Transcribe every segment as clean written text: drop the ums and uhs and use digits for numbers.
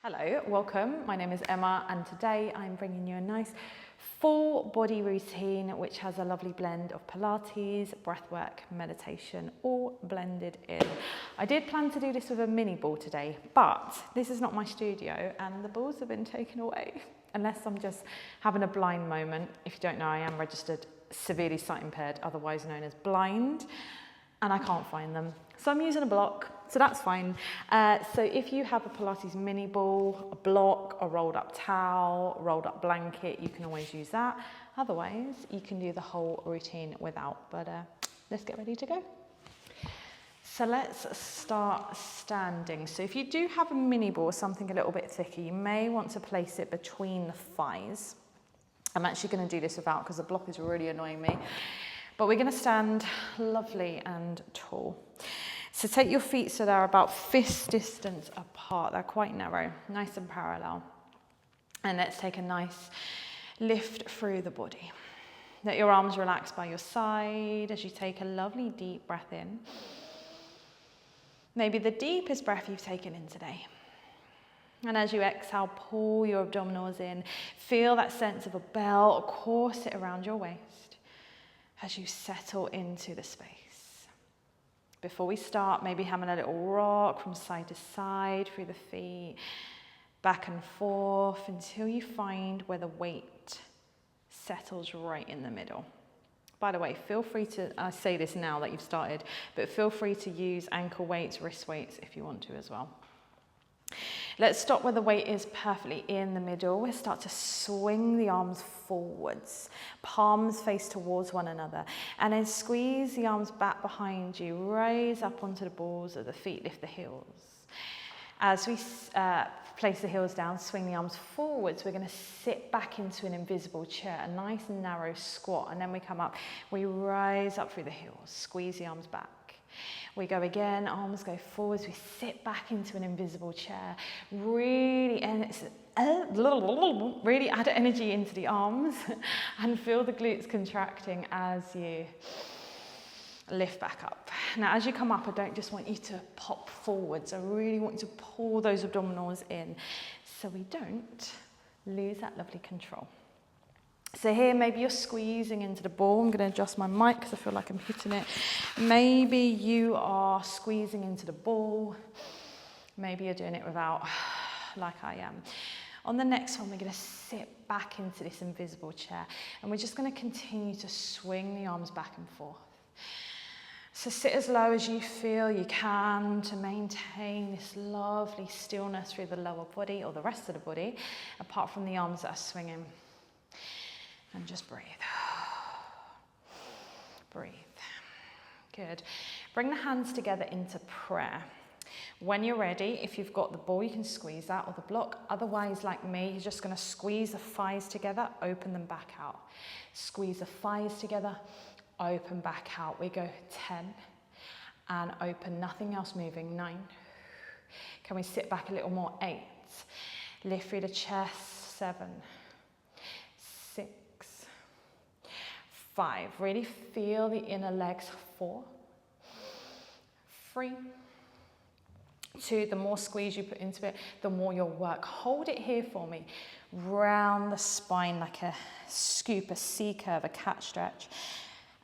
Hello, welcome. My name is Emma and today I'm bringing you a nice full body routine which has a lovely blend of Pilates, breathwork, meditation all blended in. I did plan to do this with a mini ball today, but this is not my studio and the balls have been taken away unless I'm just having a blind moment. If you don't know, I am registered severely sight impaired, otherwise known as blind, and I can't find them. So I'm using a block, so that's fine. So if you have a Pilates mini ball, a block, a rolled up towel, rolled up blanket, you can always use that. Otherwise, you can do the whole routine without, but let's get ready to go. So let's start standing. So if you do have a mini ball, something a little bit thicker, you may want to place it between the thighs. I'm actually going to do this without because the block is really annoying me. But we're going to stand lovely and tall. So take your feet so they're about fist distance apart. They're quite narrow, nice and parallel. And let's take a nice lift through the body. Let your arms relax by your side as you take a lovely deep breath in. Maybe the deepest breath you've taken in today. And as you exhale, pull your abdominals in. Feel that sense of a bell, a corset around your waist as you settle into the space. Before we start, maybe having a little rock from side to side through the feet, back and forth until you find where the weight settles right in the middle. By the way, feel free to, I say this now that you've started, but feel free to use ankle weights, wrist weights if you want to as well. Let's stop where the weight is perfectly in the middle. We'll start to swing the arms forwards, palms face towards one another, and then squeeze the arms back behind you, raise up onto the balls of the feet, lift the heels. As we place the heels down, swing the arms forwards, we're going to sit back into an invisible chair, a nice narrow squat, and then we come up, we rise up through the heels, squeeze the arms back. We go again, arms go forwards, we sit back into an invisible chair, really, and it's really add energy into the arms and feel the glutes contracting as you lift back up. Now, as you come up, I don't just want you to pop forwards, I really want you to pull those abdominals in so we don't lose that lovely control. So here, maybe you're squeezing into the ball. I'm going to adjust my mic because I feel like I'm hitting it. Maybe you are squeezing into the ball. Maybe you're doing it without, like I am. On the next one, we're going to sit back into this invisible chair. And we're just going to continue to swing the arms back and forth. So sit as low as you feel you can to maintain this lovely stillness through the lower body or the rest of the body, apart from the arms that are swinging. And just breathe. Breathe. Good. Bring the hands together into prayer. When you're ready, if you've got the ball, you can squeeze that or the block. Otherwise, like me, you're just going to squeeze the thighs together, open them back out. Squeeze the thighs together, open back out. We go 10 and open, nothing else moving. 9. Can we sit back a little more? 8. Lift through the chest. 7. 6. 5, really feel the inner legs. 4, 3, 2, the more squeeze you put into it, the more you'll work. Hold it here for me. Round the spine like a scoop, a C curve, a cat stretch.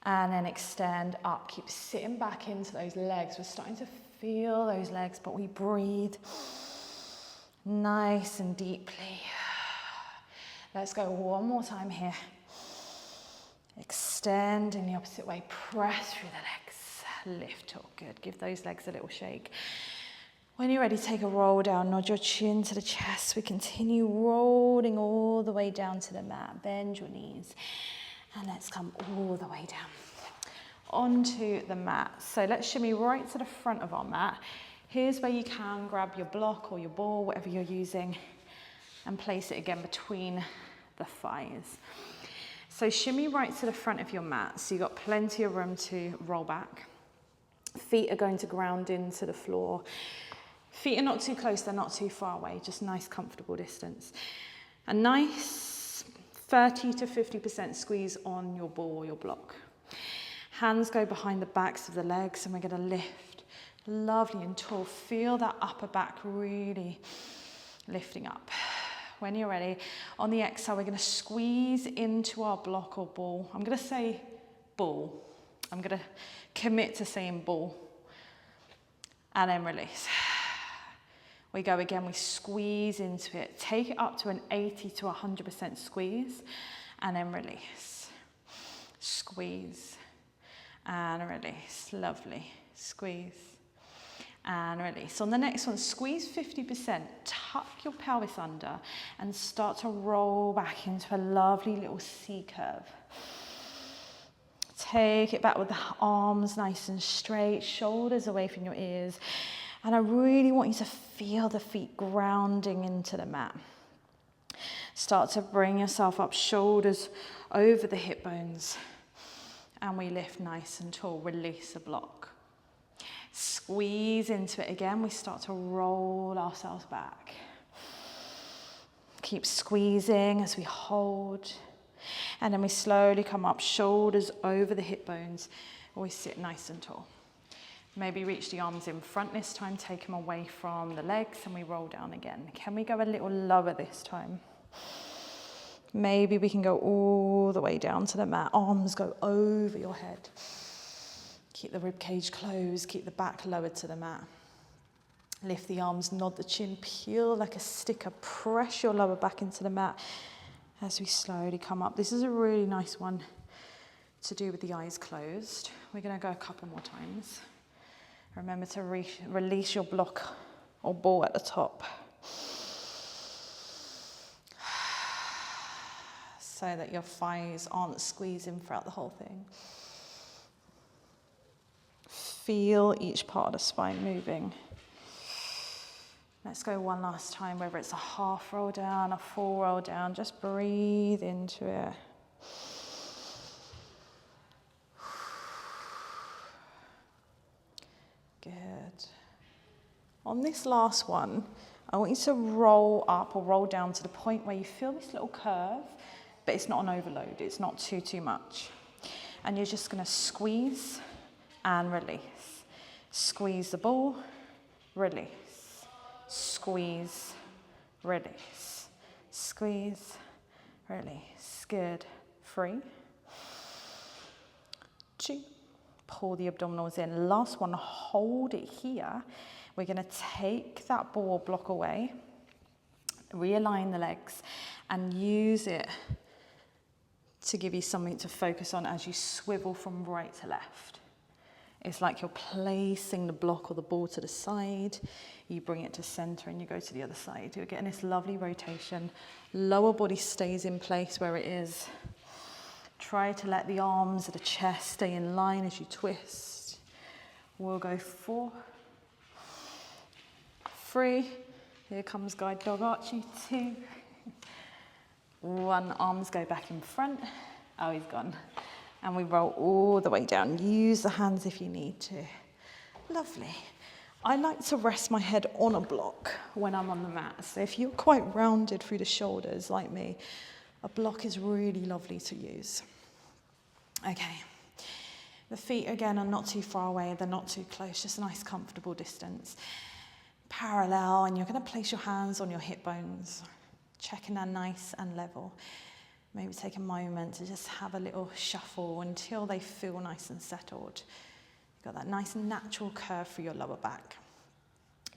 And then extend up. Keep sitting back into those legs. We're starting to feel those legs, but we breathe nice and deeply. Let's go one more time here. Extend in the opposite way, press through the legs, lift up, good. Give those legs a little shake. When you're ready, take a roll down, nod your chin to the chest. We continue rolling all the way down to the mat. Bend your knees and let's come all the way down onto the mat. So let's shimmy right to the front of our mat. Here's where you can grab your block or your ball, whatever you're using, and place it again between the thighs. So shimmy right to the front of your mat, so you've got plenty of room to roll back. Feet are going to ground into the floor. Feet are not too close, they're not too far away, just nice comfortable distance. A nice 30 to 50% squeeze on your ball or your block. Hands go behind the backs of the legs and we're going to lift lovely and tall. Feel that upper back really Lifting up. When you're ready, on the exhale, we're going to squeeze into our block or ball. I'm going to say ball. I'm going to commit to saying ball. And then release. We go again, we squeeze into it. Take it up to an 80 to 100% squeeze. And then release. Squeeze. And release. Lovely. Squeeze. And release. On the next one, squeeze 50%, tuck your pelvis under and start to roll back into a lovely little C curve. Take it back with the arms nice and straight, shoulders away from your ears. And I really want you to feel the feet grounding into the mat. Start to bring yourself up, shoulders over the hip bones. And we lift nice and tall, release the block. Squeeze into it again, we start to roll ourselves back. Keep squeezing as we hold. And then we slowly come up, shoulders over the hip bones. We sit nice and tall. Maybe reach the arms in front this time, take them away from the legs, and we roll down again. Can we go a little lower this time? Maybe we can go all the way down to the mat. Arms go over your head. Keep the rib cage closed, keep the back lowered to the mat. Lift the arms, nod the chin, peel like a sticker, press your lower back into the mat as we slowly come up. This is a really nice one to do with the eyes closed. We're going to go a couple more times. Remember to release your block or ball at the top, so that your thighs aren't squeezing throughout the whole thing. Feel each part of the spine moving. Let's go one last time, whether it's a half roll down, a full roll down, just breathe into it. Good. On this last one, I want you to roll up or roll down to the point where you feel this little curve, but it's not an overload, it's not too much. And you're just going to squeeze and release. Squeeze the ball, release. Squeeze, release. Squeeze, release. Good. 3, 2. Pull the abdominals in. Last one, hold it here. We're going to take that ball block away, realign the legs, and use it to give you something to focus on as you swivel from right to left. It's like you're placing the block or the ball to the side, you bring it to center and you go to the other side. You're getting this lovely rotation. Lower body stays in place where it is. Try to let the arms of the chest stay in line as you twist. We'll go 4, 3, here comes guide dog Archie, 2, 1, arms go back in front. Oh, he's gone. And we roll all the way down. Use the hands if you need to. Lovely. I like to rest my head on a block when I'm on the mat. So if you're quite rounded through the shoulders like me, a block is really lovely to use. Okay. The feet, again, are not too far away. They're not too close. Just a nice, comfortable distance. Parallel, and you're going to place your hands on your hip bones, checking they're nice and level. Maybe take a moment to just have a little shuffle until they feel nice and settled. You've got that nice and natural curve for your lower back.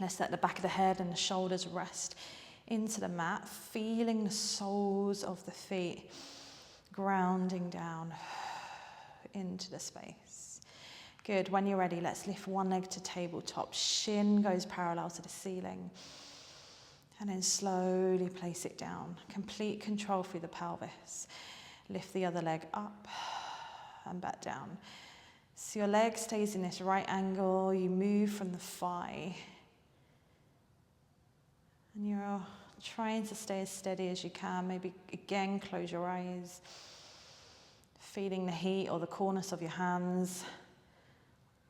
Let's let the back of the head and the shoulders rest into the mat, feeling the soles of the feet grounding down into the space. Good. When you're ready, let's lift one leg to tabletop. Shin goes parallel to the ceiling. And then slowly place it down. Complete control through the pelvis. Lift the other leg up and back down. So your leg stays in this right angle. You move from the thigh. And you're trying to stay as steady as you can. Maybe again, close your eyes. Feeling the heat or the coolness of your hands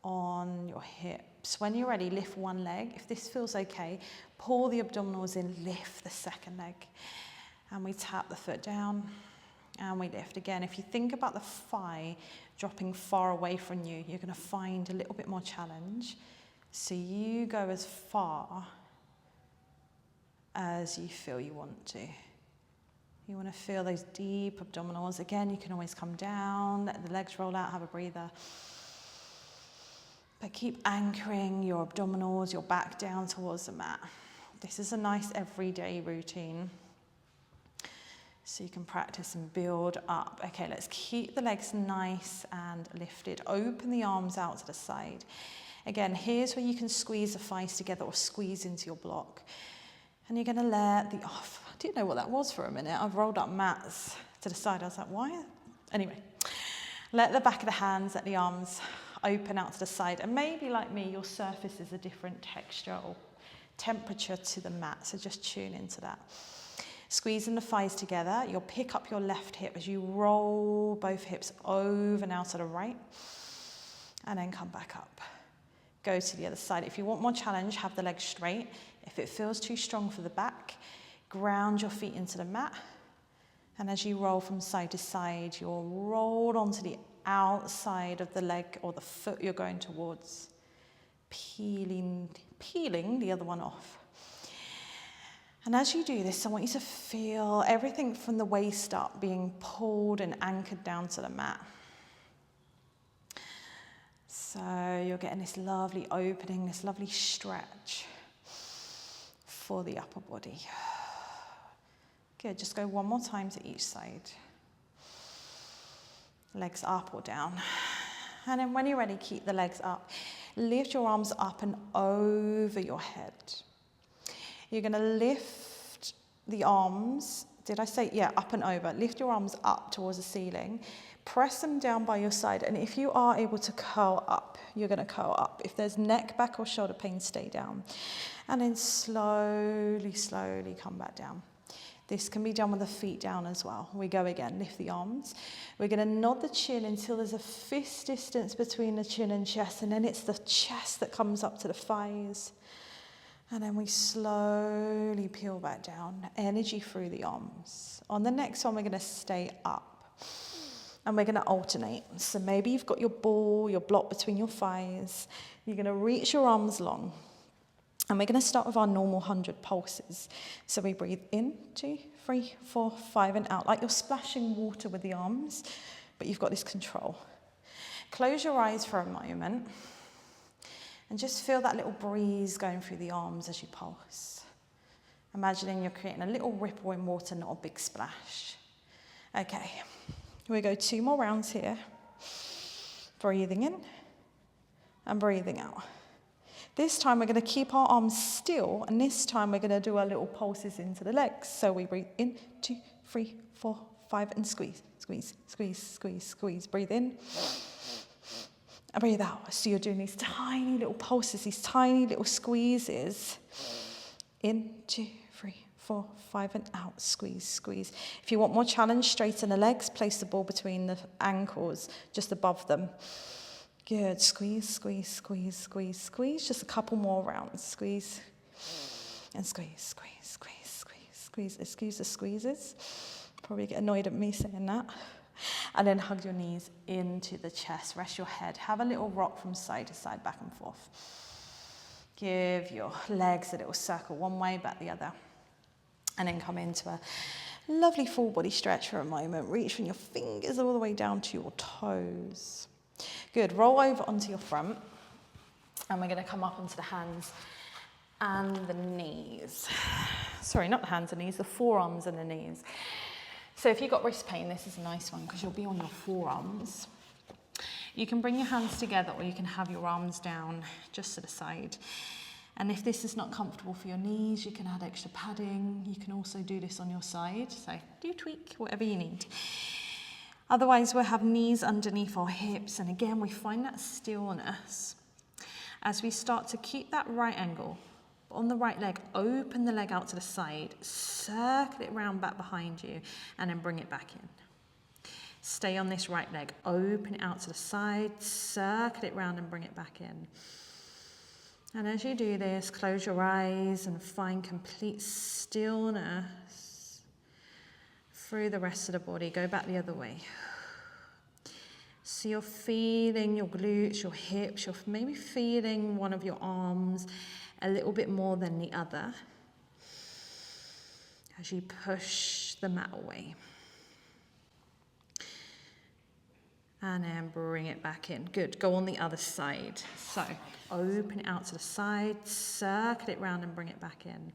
on your hips. When you're ready, lift one leg. If this feels okay, pull the abdominals in, lift the second leg. And we tap the foot down and we lift. Again, if you think about the thigh dropping far away from you, you're going to find a little bit more challenge. So you go as far as you feel you want to. You want to feel those deep abdominals. Again, you can always come down, let the legs roll out, have a breather. But keep anchoring your abdominals, your back down towards the mat. This is a nice everyday routine. So you can practice and build up. Okay, let's keep the legs nice and lifted. Open the arms out to the side. Again, here's where you can squeeze the thighs together or squeeze into your block. And you're going to let the off. I didn't know what that was for a minute. I've rolled up mats to the side. I was like, why? Anyway, let the back of the hands, let the arms open out to the side. And maybe like me, your surface is a different texture or temperature to the mat. So just tune into that. Squeezing the thighs together. You'll pick up your left hip as you roll both hips over now to the right. And then come back up. Go to the other side. If you want more challenge, have the legs straight. If it feels too strong for the back, ground your feet into the mat. And as you roll from side to side, you're rolled onto the outside of the leg or the foot you're going towards, peeling the other one off. And as you do this, I want you to feel everything from the waist up being pulled and anchored down to the mat. So you're getting this lovely opening, this lovely stretch for the upper body. Good, just go one more time to each side. Legs up or down. And then when you're ready, keep the legs up. Lift your arms up and over your head. You're going to lift the arms. Did I say? Yeah, up and over. Lift your arms up towards the ceiling. Press them down by your side. And if you are able to curl up, you're going to curl up. If there's neck, back or shoulder pain, stay down. And then slowly, slowly come back down. This can be done with the feet down as well. We go again, lift the arms. We're going to nod the chin until there's a fist distance between the chin and chest, and then it's the chest that comes up to the thighs. And then we slowly peel back down, energy through the arms. On the next one, we're going to stay up, and we're going to alternate. So maybe you've got your ball, your block between your thighs. You're going to reach your arms long. And we're going to start with our normal 100 pulses. So we breathe in, 2, 3, 4, 5, and out, like you're splashing water with the arms, but you've got this control. Close your eyes for a moment, and just feel that little breeze going through the arms as you pulse. Imagining you're creating a little ripple in water, not a big splash. Okay, we go 2 more rounds here. Breathing in, and breathing out. This time we're going to keep our arms still, and this time we're going to do our little pulses into the legs. So we breathe in, 2, 3, 4, 5, and squeeze, squeeze, squeeze, squeeze, squeeze. Breathe in, and breathe out. So you're doing these tiny little pulses, these tiny little squeezes. In, 2, 3, 4, 5, and out. Squeeze, squeeze. If you want more challenge, straighten the legs. Place the ball between the ankles, just above them. Good. Squeeze, squeeze, squeeze, squeeze, squeeze. Just a couple more rounds. Squeeze and squeeze, squeeze, squeeze, squeeze, squeeze. Excuse the squeezes. Probably get annoyed at me saying that. And then hug your knees into the chest. Rest your head. Have a little rock from side to side, back and forth. Give your legs a little circle one way, back the other. And then come into a lovely full body stretch for a moment. Reach from your fingers all the way down to your toes. Good, roll over onto your front, and we're going to come up onto the hands and the knees. Sorry, not the hands and knees, the forearms and the knees. So if you've got wrist pain, this is a nice one because you'll be on your forearms. You can bring your hands together, or you can have your arms down just to the side. And if this is not comfortable for your knees, you can add extra padding. You can also do this on your side, so do tweak whatever you need. Otherwise, we'll have knees underneath our hips. And again, we find that stillness as we start to keep that right angle. On the right leg, open the leg out to the side, circle it round back behind you, and then bring it back in. Stay on this right leg, open it out to the side, circle it round and bring it back in. And as you do this, close your eyes and find complete stillness through the rest of the body. Go back the other way. So you're feeling your glutes, your hips, you're maybe feeling one of your arms a little bit more than the other. as you push the mat away. And then bring it back in. Good, go on the other side. So open it out to the side, circle it round and bring it back in.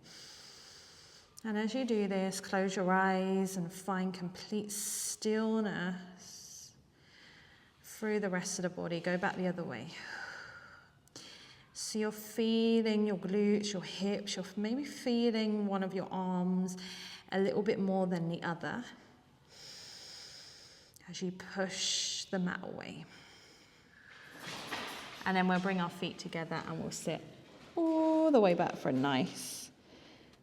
And as you do this, close your eyes and find complete stillness through the rest of the body. Go back the other way. So you're feeling your glutes, your hips, you're maybe feeling one of your arms a little bit more than the other as you push the mat away. And then we'll bring our feet together and we'll sit all the way back for a nice,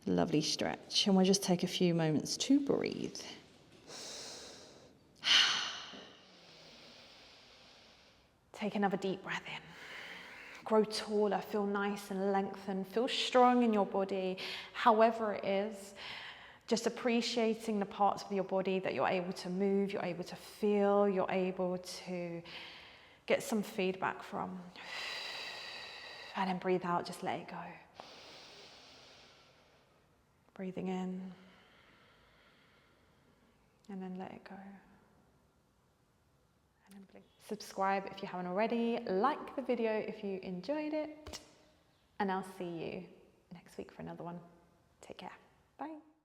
lovely stretch. And we'll just take a few moments to breathe. Take another deep breath in. Grow taller, feel nice and lengthened, feel strong in your body, however it is. Just appreciating the parts of your body that you're able to move, you're able to feel, you're able to get some feedback from. And then breathe out, just let it go. Breathing in, and then let it go. And then blink. Subscribe if you haven't already, like the video if you enjoyed it, and I'll see you next week for another one. Take care. Bye.